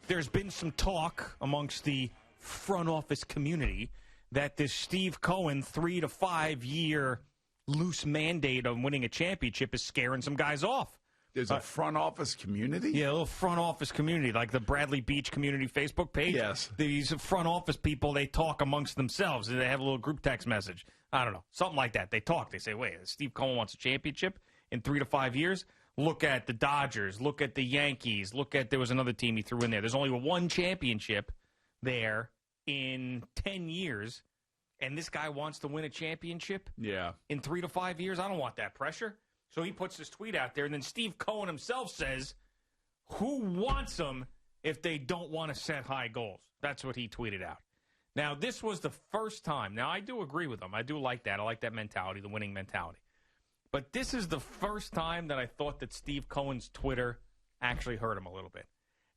there's been some talk amongst the front office community that this Steve Cohen 3 to 5 year loose mandate on winning a championship is scaring some guys off. There's a front office community? Yeah, a little front office community, like the Bradley Beach community Facebook page. Yes. These front office people, they talk amongst themselves. They have a little group text message. I don't know, something like that. They talk. They say, wait, Steve Cohen wants a championship in 3 to 5 years? Look at the Dodgers. Look at the Yankees. Look at, there was another team he threw in there. There's only one championship there in 10 years, and this guy wants to win a championship in 3 to 5 years? I don't want that pressure. So he puts this tweet out there, and then Steve Cohen himself says, who wants them if they don't want to set high goals? That's what he tweeted out. Now, this was the first time. Now, I do agree with him. I do like that. I like that mentality, the winning mentality. But this is the first time that I thought that Steve Cohen's Twitter actually hurt him a little bit.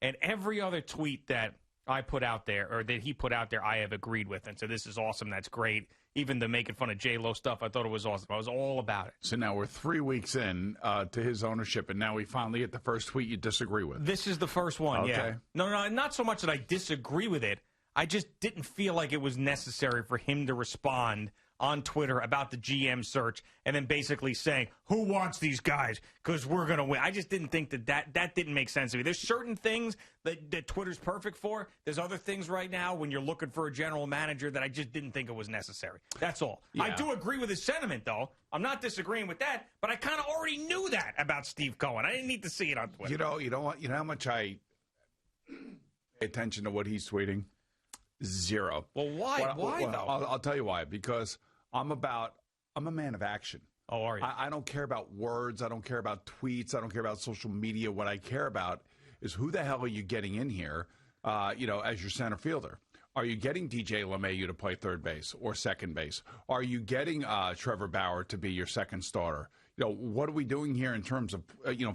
And every other tweet that I put out there, or that he put out there, I have agreed with. And so this is awesome. That's great. Even the making fun of J-Lo stuff, I thought it was awesome. I was all about it. So now we're 3 weeks in to his ownership, and now we finally get the first tweet you disagree with. This is the first one, okay. Yeah. No, not so much that I disagree with it. I just didn't feel like it was necessary for him to respond on Twitter about the GM search and then basically saying, who wants these guys? Because we're going to win. I just didn't think that didn't make sense to me. There's certain things that Twitter's perfect for. There's other things right now when you're looking for a general manager that I just didn't think it was necessary. That's all. Yeah. I do agree with his sentiment, though. I'm not disagreeing with that, but I kind of already knew that about Steve Cohen. I didn't need to see it on Twitter. You know how much I pay attention to what he's tweeting? Zero. Well, why? Why though? I'll tell you why. Because I'm a man of action. Oh, are you? I don't care about words. I don't care about tweets. I don't care about social media. What I care about is who the hell are you getting in here, as your center fielder? Are you getting DJ LeMahieu to play third base or second base? Are you getting Trevor Bauer to be your second starter? What are we doing here in terms of,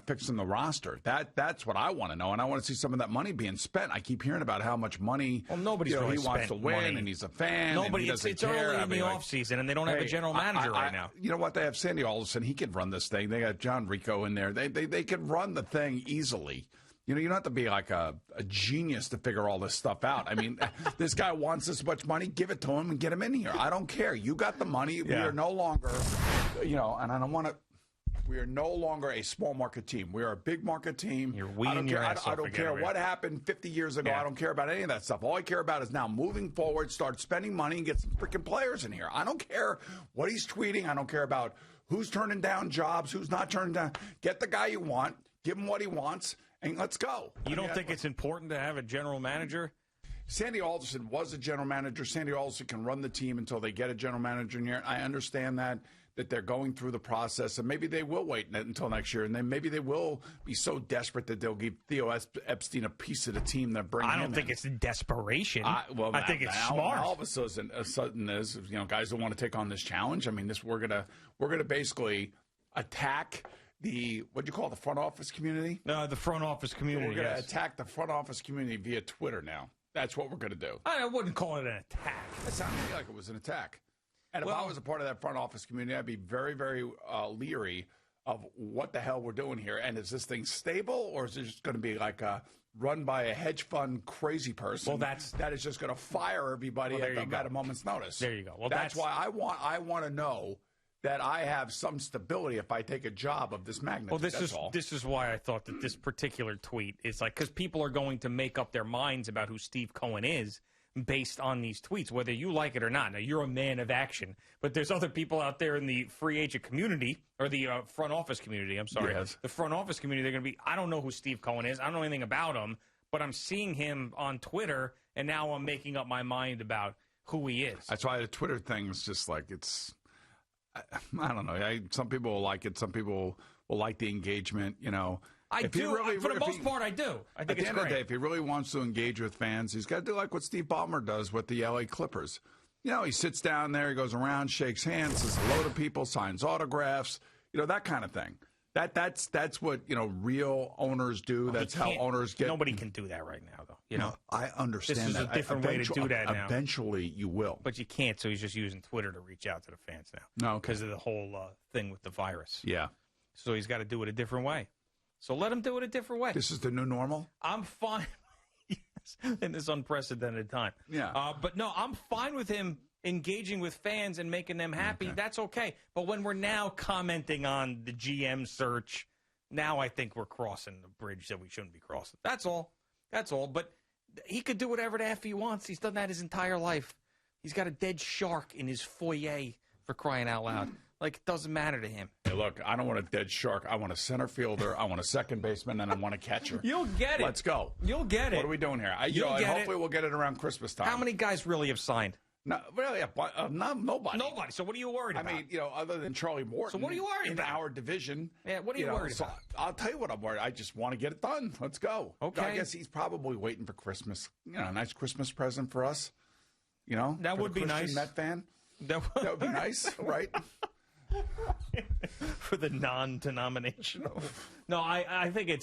fixing the roster? That's what I want to know, and I want to see some of that money being spent. I keep hearing about how much money nobody's he wants to win, money. And he's a fan. Nobody, and it's early in the offseason, and they don't have a general manager right now. You know what? They have Sandy Alderson. He could run this thing. They got John Rico in there. They could run the thing easily. You don't have to be like a genius to figure all this stuff out. I mean, this guy wants this much money. Give it to him and get him in here. I don't care. You got the money. Yeah. We are no longer, and I don't want to. We are no longer a small market team. We are a big market team. You're weeding your ass off. I don't care what happened 50 years ago. Yeah. I don't care about any of that stuff. All I care about is now moving forward, start spending money, and get some freaking players in here. I don't care what he's tweeting. I don't care about who's turning down jobs, who's not turning down. Get the guy you want, give him what he wants, and let's go. You don't think it's important to have a general manager? Sandy Alderson was a general manager. Sandy Alderson can run the team until they get a general manager in here. I understand that they're going through the process, and maybe they will wait until next year, and then maybe they will be so desperate that they'll give Theo Epstein a piece of the team that brings him in. I don't think it's desperation. I think it's now, smart. All of a sudden, is guys don't want to take on this challenge. I mean, we're gonna basically attack the what do you call it, the front office community? No, the front office community. We're gonna attack the front office community via Twitter now. That's what we're gonna do. I wouldn't call it an attack. It sounded to me like it was an attack. And if I was a part of that front office community, I'd be very, very leery of what the hell we're doing here. And is this thing stable, or is it just going to be like run by a hedge fund crazy person that is just going to fire everybody at a moment's notice? There you go. Well, that's why I want to know that I have some stability if I take a job of this magnitude. Well, this is why I thought that this particular tweet is like, because people are going to make up their minds about who Steve Cohen is based on these tweets, whether you like it or not. Now, you're a man of action, but there's other people out there in the free agent community, or the front office community, I'm sorry. Yes. The front office community, they're going to be, I don't know who Steve Cohen is. I don't know anything about him, but I'm seeing him on Twitter, and now I'm making up my mind about who he is. That's why the Twitter thing is just like, I don't know. Some people will like it. Some people will like the engagement, I do. For the most part, I do. I think it's great. At the end of the day, if he really wants to engage with fans, he's got to do like what Steve Ballmer does with the L.A. Clippers. He sits down there, he goes around, shakes hands, says hello to people, signs autographs, that kind of thing. That's what real owners do. That's how owners get. Nobody can do that right now, though. No, I understand this is that. A different way to do that now. Eventually, you will, but you can't. So he's just using Twitter to reach out to the fans now. No, because of the whole thing with the virus. Yeah. So he's got to do it a different way. So let him do it a different way. This is the new normal? I'm fine. in this unprecedented time. Yeah. But no, I'm fine with him engaging with fans and making them happy. Okay. That's okay. But when we're now commenting on the GM search, now I think we're crossing the bridge that we shouldn't be crossing. That's all. That's all. But he could do whatever the F he wants. He's done that his entire life. He's got a dead shark in his foyer, for crying out loud. Like, it doesn't matter to him. Hey, look, I don't want a dead shark. I want a center fielder. I want a second baseman, and I want a catcher. You'll get it. Let's go. You'll get it. What are we doing here? Hopefully we'll get it around Christmas time. How many guys really have signed? No, really, nobody. Nobody. So what are you worried about? I mean, other than Charlie Morton. So what are you worried about? In our division. Yeah, what are you worried about? I'll tell you what I'm worried. I just want to get it done. Let's go. Okay. I guess he's probably waiting for Christmas. A nice Christmas present for us. That would be nice. Met fan. That would be nice, right? For the non-denominational. No, I think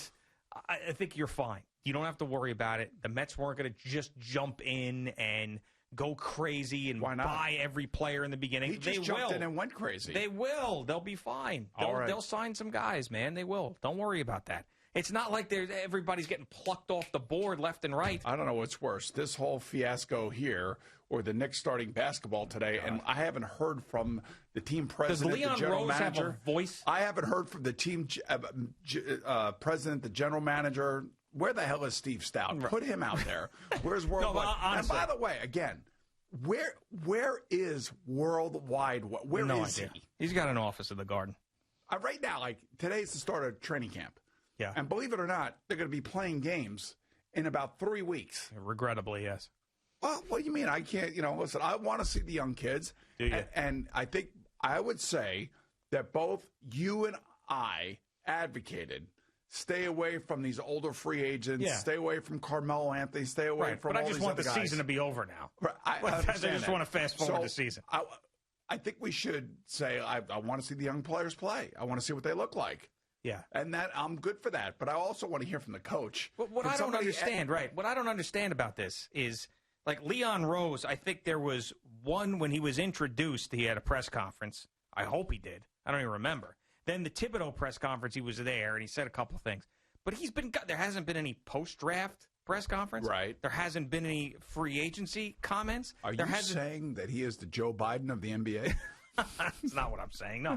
I think you're fine. You don't have to worry about it. The Mets weren't going to just jump in and go crazy and buy every player in the beginning. He just jumped in and went crazy. They will. They'll be fine. They'll sign some guys, man. They will. Don't worry about that. It's not like everybody's getting plucked off the board left and right. I don't know what's worse, this whole fiasco here or the Knicks starting basketball today, and I haven't heard from the team president, Does Leon the general Rose manager. have a voice? I haven't heard from the team president, the general manager. Where the hell is Steve Stout? Put him out there. Where's Worldwide? And by the way, again, where is Worldwide? Where is he? He's got an office in the Garden. Right now, like today's the start of training camp. Yeah. And believe it or not, they're going to be playing games in about 3 weeks. Regrettably, yes. Well, what do you mean? I can't, listen, I want to see the young kids. Do you? And I think I would say that both you and I advocated stay away from these older free agents, stay away from Carmelo Anthony, stay away from all these other guys. But I just want the season to be over now. Right, I just want to fast forward the season. I think we should say I want to see the young players play. I want to see what they look like. Yeah. And that I'm good for that. But I also want to hear from the coach. But what I don't understand, what I don't understand about this is, like Leon Rose, I think there was one when he was introduced, he had a press conference. I hope he did. I don't even remember. Then the Thibodeau press conference, he was there, and he said a couple of things. But there hasn't been any post-draft press conference. Right. There hasn't been any free agency comments. Are you saying that he is the Joe Biden of the NBA? That's not what I'm saying. No.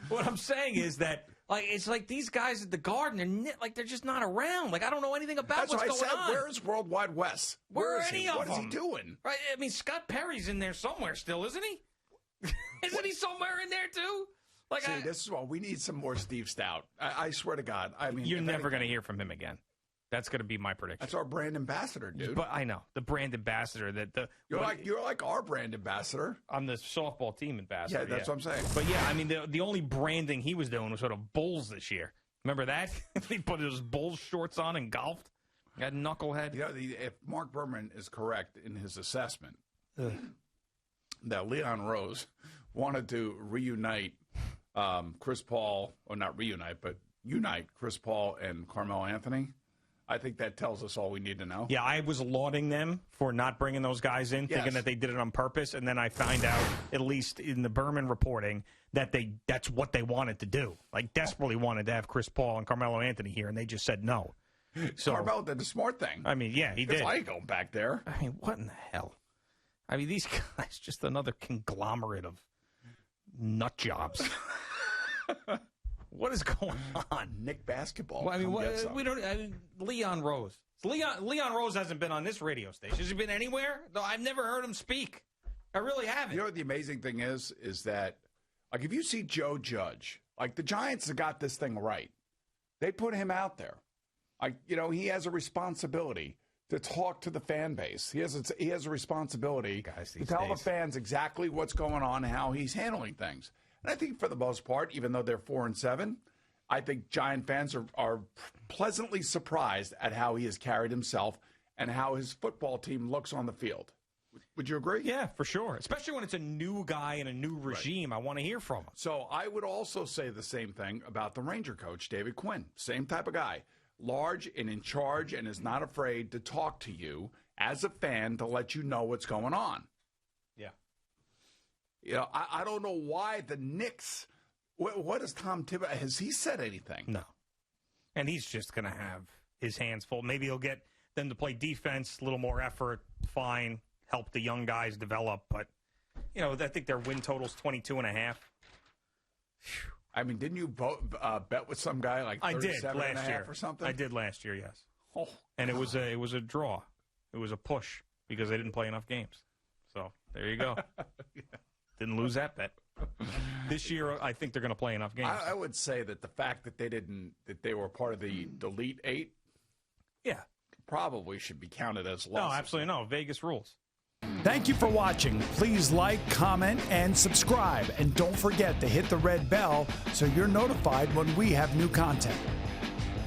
What I'm saying is that it's like these guys at the Garden, they're just not around. Like, I don't know anything about what's going on. Where is Worldwide Wes? Where are any of them? What is he doing? Right. I mean, Scott Perry's in there somewhere still, isn't he? Isn't he somewhere in there too? This is why we need some more Steve Stout. I swear to God. I mean, you're never going to hear from him again. That's going to be my prediction. That's our brand ambassador, dude. But I know the brand ambassador. You're like our brand ambassador. I'm the softball team ambassador. Yeah, that's what I'm saying. But yeah, I mean the only branding he was doing was sort of Bulls this year. Remember that? He put his Bulls shorts on and golfed. That knucklehead. If Mark Berman is correct in his assessment that Leon Rose wanted to reunite Chris Paul, or not reunite, but unite Chris Paul and Carmelo Anthony, I think that tells us all we need to know. Yeah, I was lauding them for not bringing those guys in, thinking that they did it on purpose, and then I find out, at least in the Berman reporting, that that's what they wanted to do. Like, desperately wanted to have Chris Paul and Carmelo Anthony here, and they just said no. So Carmelo did the smart thing. I mean, yeah, he did. I ain't going back there. I mean, what in the hell? I mean, these guys, just another conglomerate of nut jobs. What is going on? Nick basketball. Well, I mean, we don't. Leon Rose. Leon Rose hasn't been on this radio station. Has he been anywhere? No, I've never heard him speak. I really haven't. You know what the amazing thing is that, like, if you see Joe Judge, like, the Giants have got this thing right. They put him out there. Like, he has a responsibility to talk to the fan base. He has a responsibility to tell the fans exactly what's going on and how he's handling things. And I think for the most part, even though they're 4-7, I think Giant fans are pleasantly surprised at how he has carried himself and how his football team looks on the field. Would you agree? Yeah, for sure. Especially when it's a new guy and a new regime. Right. I want to hear from him. So I would also say the same thing about the Ranger coach, David Quinn. Same type of guy. Large and in charge and is not afraid to talk to you as a fan to let you know what's going on. Yeah. I don't know why the Knicks, what is Tom Thibodeau, has he said anything? No. And he's just going to have his hands full. Maybe he'll get them to play defense, a little more effort, fine, help the young guys develop. But, I think their win total's 22.5. I mean, didn't you bet with some guy like 37 last and a half year or something? I did last year, yes. Oh, and it was a draw. It was a push because they didn't play enough games. So there you go. Didn't lose that bet. This year, I think they're going to play enough games. I would say that the fact that they were part of the Elite Eight, probably should be counted as losses. No, absolutely no. Vegas rules. Thank you for watching. Please like, comment, and subscribe. And don't forget to hit the red bell so you're notified when we have new content.